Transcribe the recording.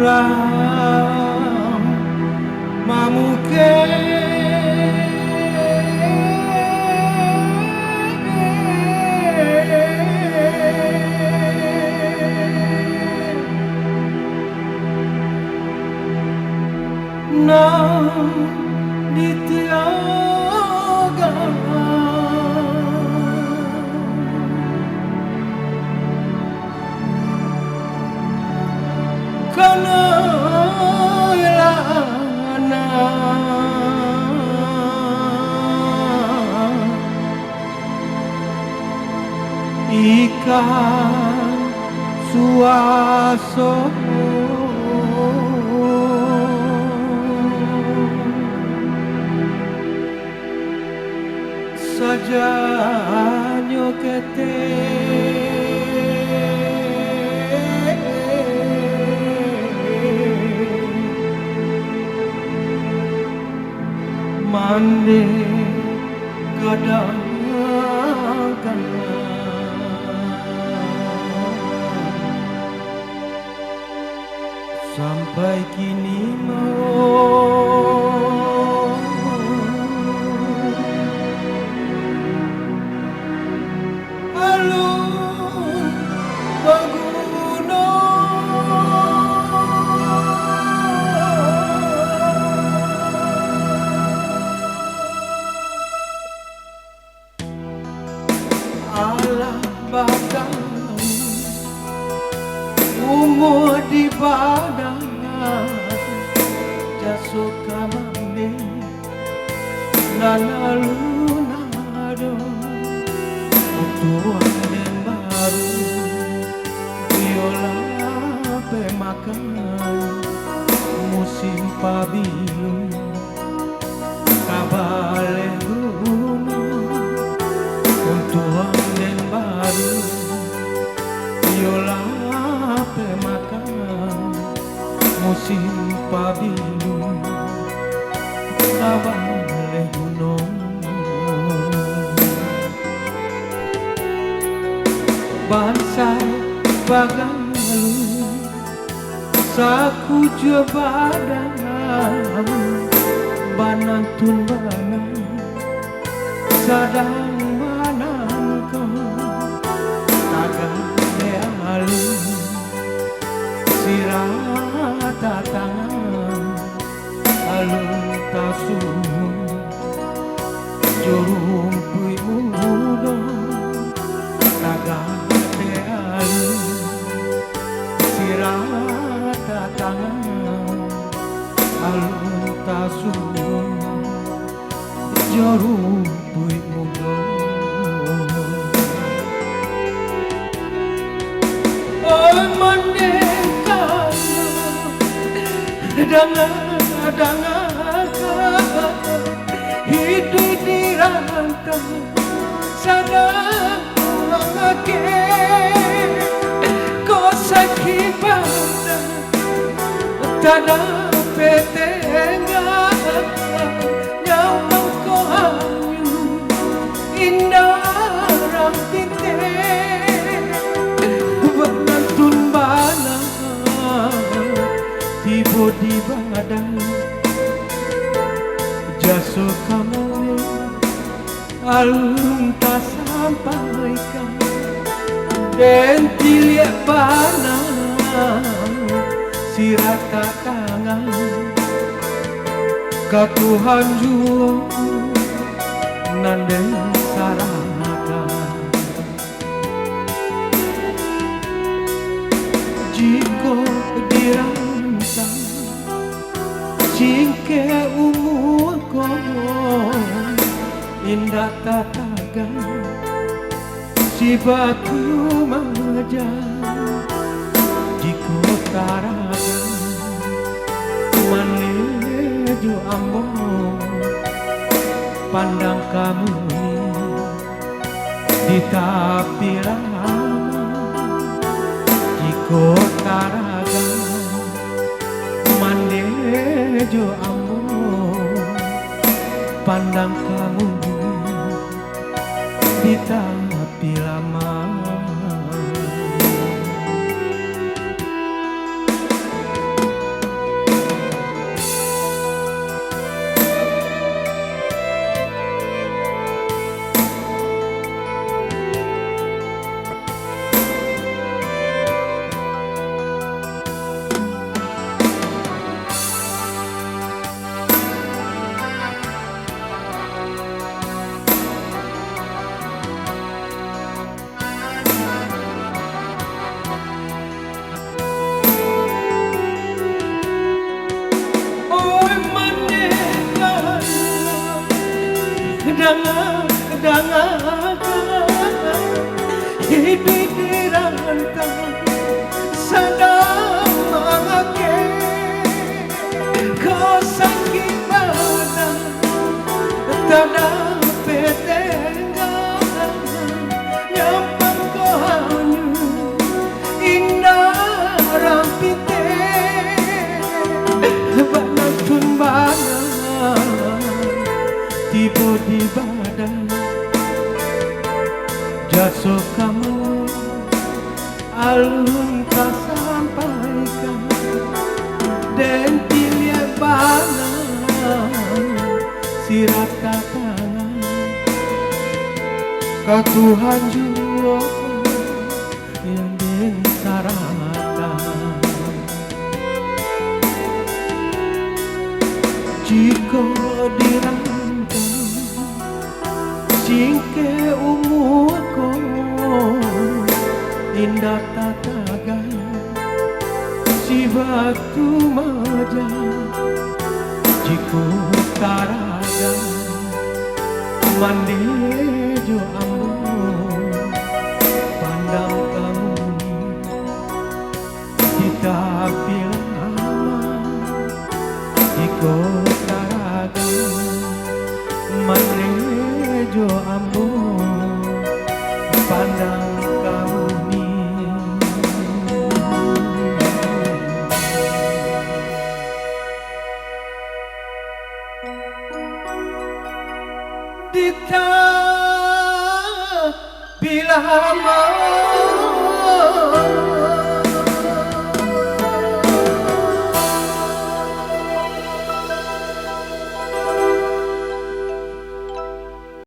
kurang mamuke nang ditiaga kana ilana ikan suaso saja nyokete mande kadang-kadang sampai kini mau alun bangunan alah bakal umur di badan jasuk kamame nanalunado tuan dan baru viola pemakan musim pabilu kabale gunung tuan dan baru viola pemakan musim pabilu kabale gunung bansai bagalu saku badan banantun bana sadang manangka tagade alu sirata tangan alun tasu jurumpuy mudo tagade alu sirata tangan alun tasu jurumpuy mudo oh mandeka dangar hidup di rantau sadang lagi kau sakit pada tanah petengan nyawang kau hanyu indah rampinte penantun bana tiba di badan jasuh kamane alun tak sampaikan dan tiliak bana sirata tangan katuhan juang nandeng saraka jika dirancang jingke umur kono indah tataga si batu maja di kota raga menuju Ambon pandang kamu di tepi lama di kota raga menuju Ambon pandang kamu di tepi lama. dangan hidup di rantau sadang mengake kau sakit badan tak dapat tinggal nyaman kau hanya indah rampite banan pun banan tiba di badan jasa kamu alun tak sampaikan dan pilihan banan sirat tangan ke Tuhan jua yang disarahkan jika dirangkai singke umurku indah tatagan si batu maja jika taraga mandi jo ambo pandang kamu kita bilang jika taraga mandi jo ambo